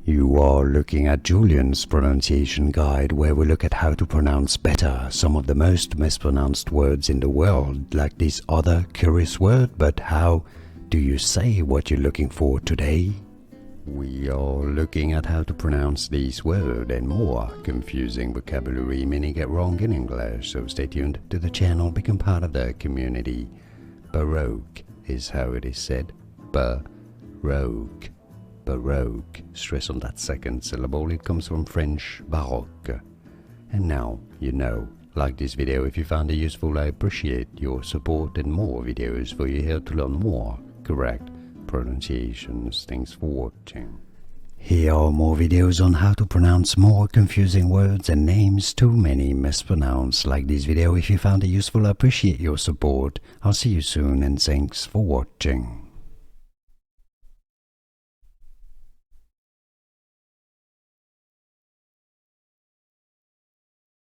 You are looking at Julian's pronunciation guide, where we look at how to pronounce better some of the most mispronounced words in the world, like this other curious word. But how do you say what you're looking for today? We are looking at how to pronounce this word and more confusing vocabulary many get wrong in English, so stay tuned to the channel, become part of the community. Baroque is how it is said. Baroque. Baroque. Stress on that second syllable. It comes from French baroque. And now you know. Like this video if you found it useful. I appreciate your support and more videos for you here to learn more correct pronunciations. Thanks for watching. Here are more videos on how to pronounce more confusing words and names too many mispronounced. Like this video if you found it useful. I appreciate your support. I'll see you soon and thanks for watching.